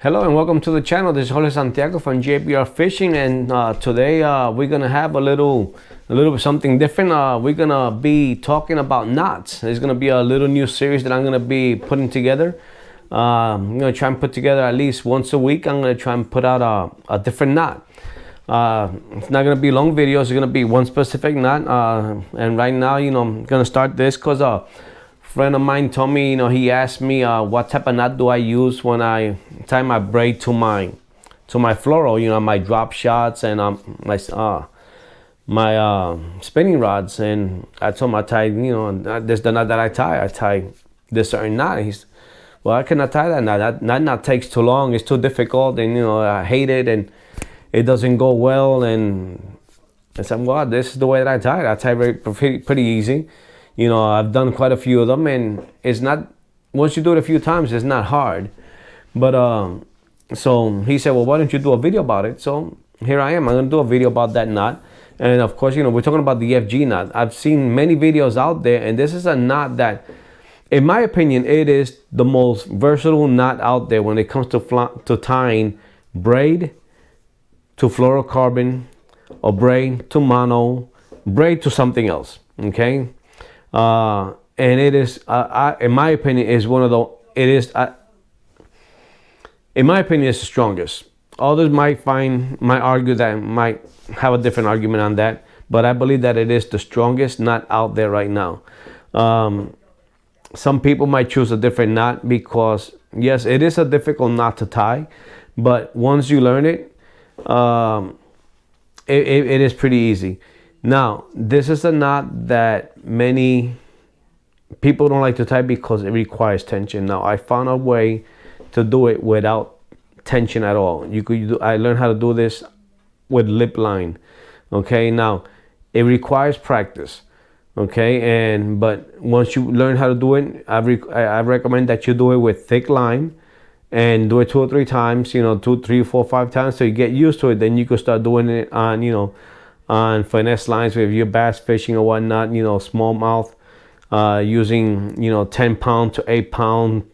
Hello and welcome to the channel. This is Jorge Santiago from JBRfishing, and today we're gonna have a little bit something different. We're gonna be talking about knots. It's gonna be a little new series that I'm gonna be putting together. I'm gonna try and put together at least once a week. I'm gonna try and put out a different knot. It's not gonna be long videos. It's gonna be one specific knot. And right now, I'm gonna start this because friend of mine told me, he asked me what type of knot do I use when I tie my braid to my fluoro, my drop shots and my spinning rods. And I told him I tie, this is the knot that I tie this certain knot. He's, well, I cannot tie that knot. That knot takes too long. It's too difficult, and I hate it, and it doesn't go well. And I said, well, this is the way that I tie it. I tie pretty easy. I've done quite a few of them, and it's not, once you do it a few times, it's not hard. But so he said, well, why don't you do a video about it? So here I am. I'm gonna do a video about that knot. And of course, we're talking about the FG knot. I've seen many videos out there, and this is a knot that, in my opinion, it is the most versatile knot out there when it comes to tying braid to fluorocarbon, or braid to mono, braid to something else. Okay. And it is, in my opinion, is one of the, in my opinion, it's the strongest. Others might argue that, might have a different argument on that, but I believe that it is the strongest knot out there right now. Some people might choose a different knot because, yes, it is a difficult knot to tie, but once you learn it, it is pretty easy. Now, this is a knot that many people don't like to tie because it requires tension. Now, I found a way to do it without tension at all. I learned how to do this with lip line. Okay, now it requires practice. Okay, but once you learn how to do it, I recommend that you do it with thick line and do it 2 or 3 times. 2, 3, 4, 5 times, so you get used to it. Then you can start doing it on on finesse lines with your bass fishing or whatnot, smallmouth, using 10 pound to 8 pound,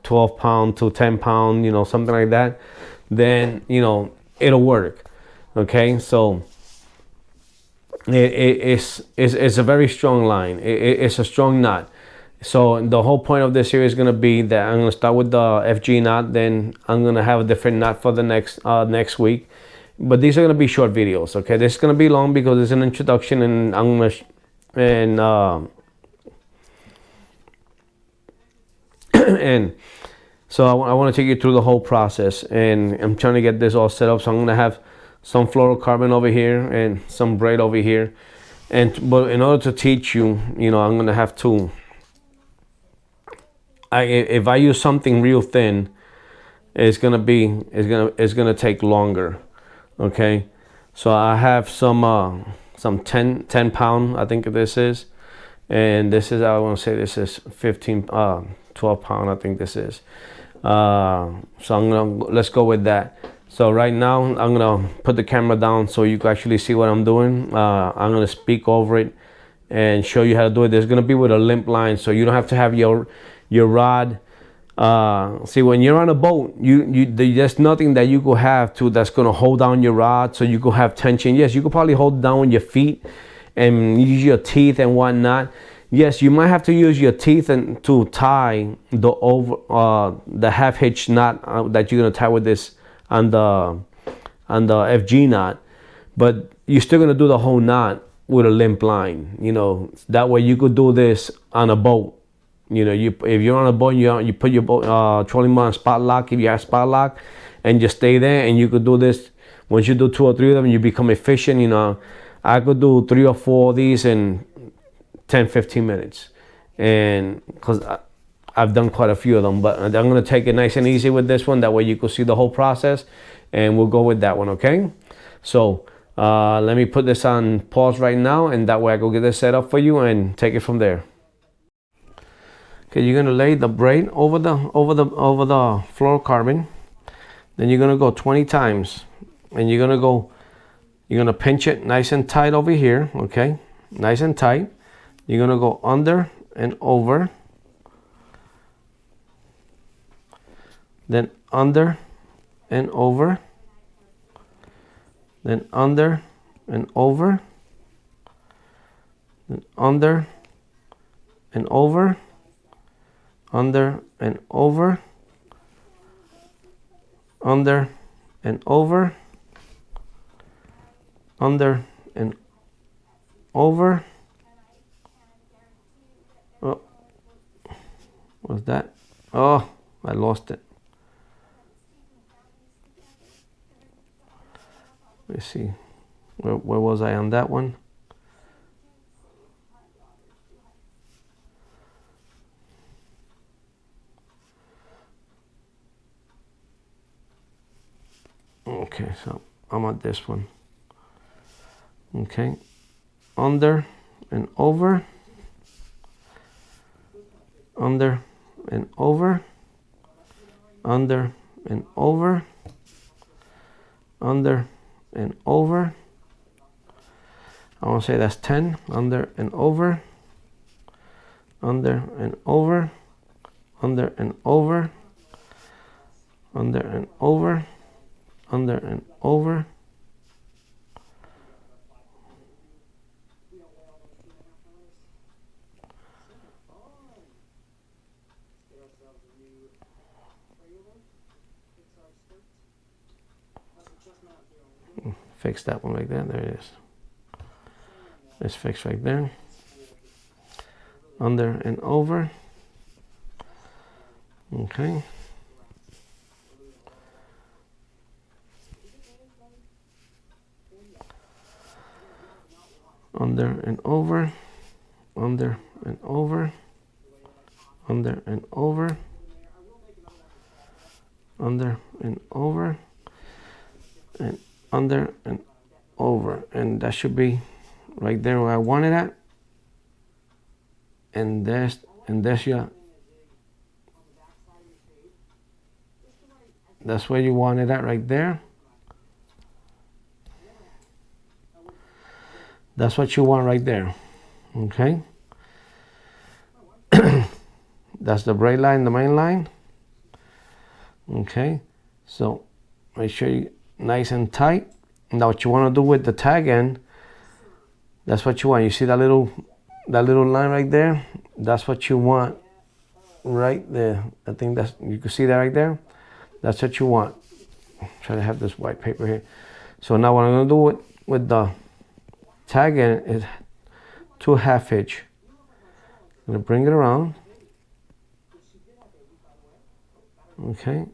12 pound to 10 pound, something like that. Then it'll work. Okay, so it's a very strong line. It's a strong knot. So the whole point of this series is going to be that I'm going to start with the FG knot, then I'm going to have a different knot for the next week. But these are going to be short videos. Okay, this is going to be long because it's an introduction, and I'm going to and so I want to take you through the whole process, and I'm trying to get this all set up. So I'm going to have some fluorocarbon over here and some braid over here, but in order to teach you, I'm going to have to, if I use something real thin, it's going to take longer. Okay, so I have some 10 pound, I think this is, and this is, I want to say this is 12 pound, I think this is. So let's go with that. So right now I'm gonna put the camera down so you can actually see what I'm doing. I'm gonna speak over it and show you how to do it. There's gonna be with a limp line, so you don't have to have your rod. See, when you're on a boat, there's nothing that you could have that's gonna hold down your rod, so you could have tension. Yes, you could probably hold down with your feet and use your teeth and whatnot. Yes, you might have to use your teeth to tie the half hitch knot that you're gonna tie with this on the FG knot, but you're still gonna do the whole knot with a limp line. That way you could do this on a boat. If you're on a boat, you put your boat trolling motor on spot lock, if you have spot lock, and just stay there, and you could do this. Once you do 2 or 3 of them, you become efficient. I could do 3 or 4 of these in 10-15 minutes, and because I've done quite a few of them. But I'm going to take it nice and easy with this one. That way you can see the whole process, and we'll go with that one. Okay, so let me put this on pause right now, and that way I go get this set up for you and take it from there. Okay, you're gonna lay the braid over the fluorocarbon. Then you're gonna go 20 times, and you're gonna pinch it nice and tight over here. Okay, nice and tight. You're gonna go under and over, then under and over, then under and over, then under and over, under and over, under and over, under and over. Oh, what's that? Oh, I lost it. Let's see, where was I on that one? Okay, so I'm at this one. Okay, under and over, under and over, under and over, under and over. I want to say that's 10, under and over, under and over, under and over, under and over, under and over. Fix that one right there. There it is. Let's fix right there. Under and over. Okay. Under and over. Under and over. Under and over. Under and over. And under and over, and that should be right there where I want it at. And there's your, that's where you want it at, right there. That's what you want right there. Okay. That's the braid line, the main line. Okay, so make sure you nice and tight. Now what you want to do with the tag end, that's what you want. You see that little line right there? That's what you want right there. I think that's, you can see that right there. That's what you want. Try to have this white paper here. So now what I'm going to do with the tag end is 2/2 inch. I'm going to bring it around. Okay.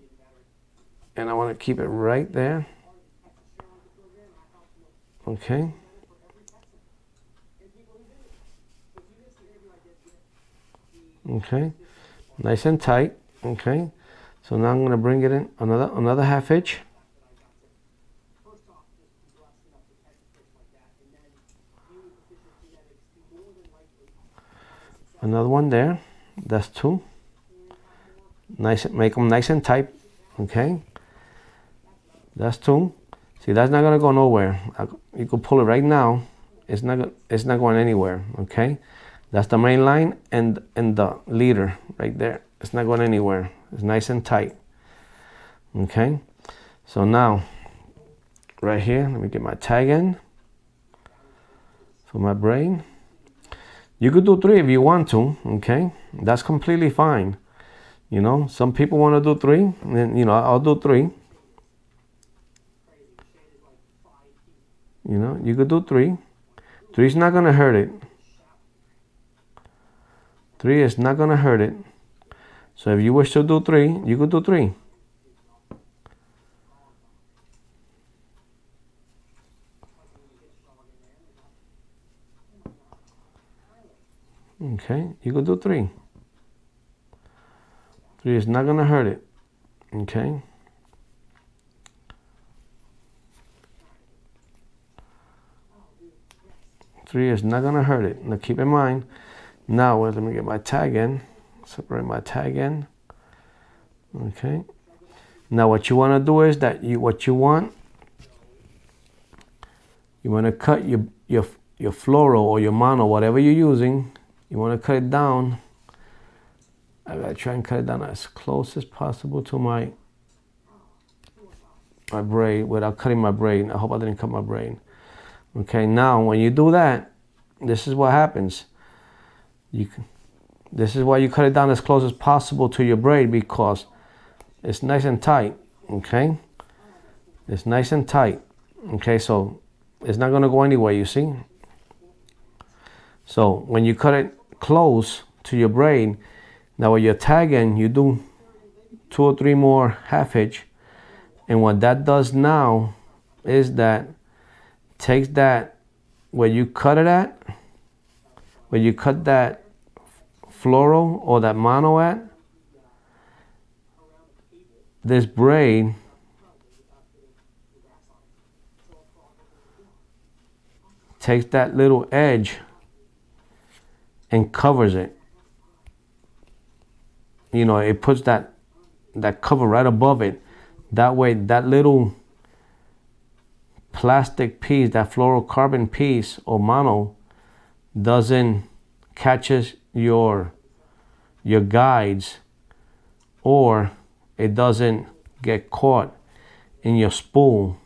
And I want to keep it right there. Okay. Okay. Nice and tight. Okay. So now I'm going to bring it in another 1/2 inch. Another one there. That's 2. Nice, make them nice and tight. Okay. That's 2. See, that's not gonna go nowhere. You could pull it right now. It's not going anywhere. Okay. That's the main line and the leader right there. It's not going anywhere. It's nice and tight. Okay. So now, right here, let me get my tag in for my braid. You could do 3 if you want to. Okay. That's completely fine. You know, some people want to do 3, and then, you know, I'll do 3. You know, you could do 3. 3 is not going to hurt it. 3 is not going to hurt it. So if you wish to do 3, you could do 3. Okay, you could do 3. 3 is not going to hurt it. Okay. Three is not gonna hurt it. Now keep in mind. Now let me get my tag in. Separate my tag in. Okay. Now what you want to do is that you want to cut your floral or your mono, whatever you're using. You want to cut it down. I gotta try and cut it down as close as possible to my my braid without cutting my braid. I hope I didn't cut my braid. Okay, now when you do that, this is what happens. This is why you cut it down as close as possible to your braid, because it's nice and tight. Okay, it's nice and tight. Okay, so it's not gonna go anywhere, you see. So when you cut it close to your braid, now when you're tagging, you do 2 or 3 more half hitch, and what that does now is that takes that where you cut it at, where you cut that floral or that mono at, this braid takes that little edge and covers it. You know, it puts that cover right above it. That way, that little plastic piece, that fluorocarbon piece or mono, doesn't catches your guides, or it doesn't get caught in your spool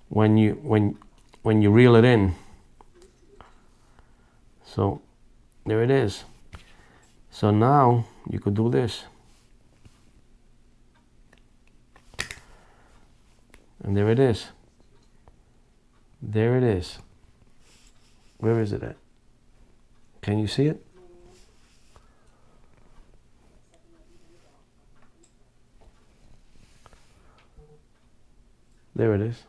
when you reel it in. So there it is. So now you could do this. And there it is. There it is. Where is it at? Can you see it? There it is.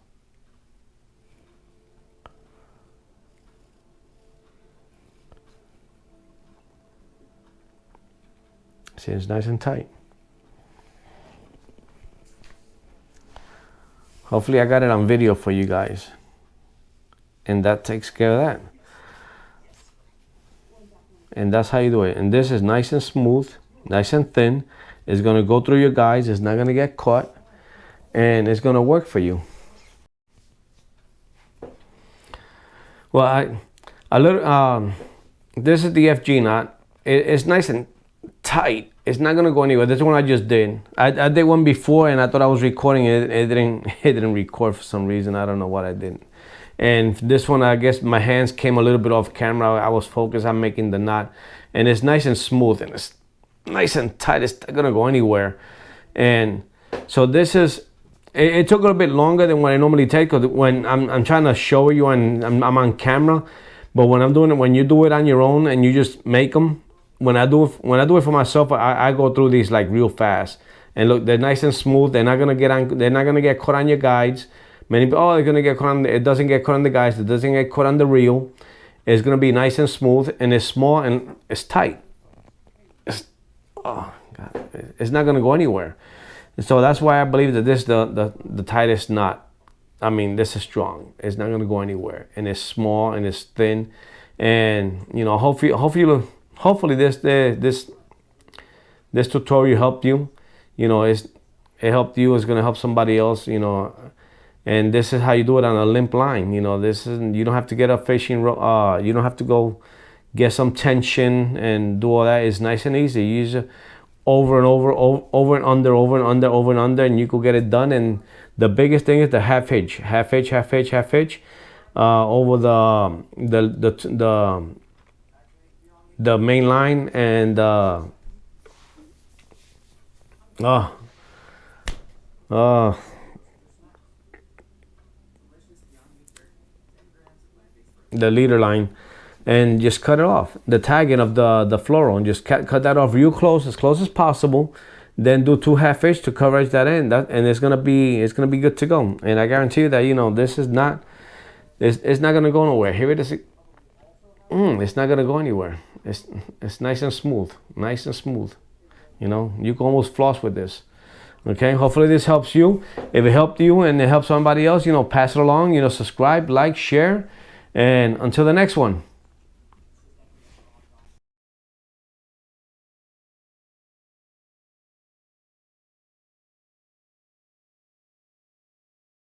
See, it's nice and tight. Hopefully I got it on video for you guys. And that takes care of that. And that's how you do it. And this is nice and smooth, nice and thin. It's gonna go through your guides. It's not gonna get caught. And it's gonna work for you. Well, this is the FG knot. It's nice and tight. It's not gonna go anywhere. This one I just did. I did one before, and I thought I was recording it. It didn't record for some reason. I don't know what I did. And this one, I guess my hands came a little bit off camera. I was focused on making the knot, and it's nice and smooth, and it's nice and tight. It's not gonna go anywhere. And so this is. It took a little bit longer than what I normally take, because when I'm trying to show you and I'm on camera, but when I'm doing it, when you do it on your own and you just make them, when I do it for myself, I go through these like real fast. And look, they're nice and smooth. They're not gonna get caught on your guides. Many people, oh, they're gonna get caught on. It doesn't get caught on the guides. It doesn't get caught on the reel. It's gonna be nice and smooth, and it's small and it's tight. Oh God, it's not gonna go anywhere. So that's why I believe that this is the tightest knot. I mean, this is strong. It's not gonna go anywhere, and it's small and it's thin, and you know, hopefully this tutorial helped you. You know, it helped you. It's gonna help somebody else. You know, and this is how you do it on a limp line. You know, this isn't. You don't have to get a fishing rod. You don't have to go get some tension and do all that. It's nice and easy. You use over and over and under, and you could get it done. And the biggest thing is the half hitch over the main line, and the leader line, and just cut it off, the tagging of the floral, and just cut that off real close, as close as possible. Then do 2 half hitch to cover that end, and it's gonna be good to go. And I guarantee you that, you know, this is not, it's not gonna go nowhere. Here it is. It's not gonna go anywhere. It's nice and smooth, You know, you can almost floss with this. Okay, hopefully this helps you. If it helped you and it helps somebody else, you know, pass it along. You know, subscribe, like, share, and until the next one.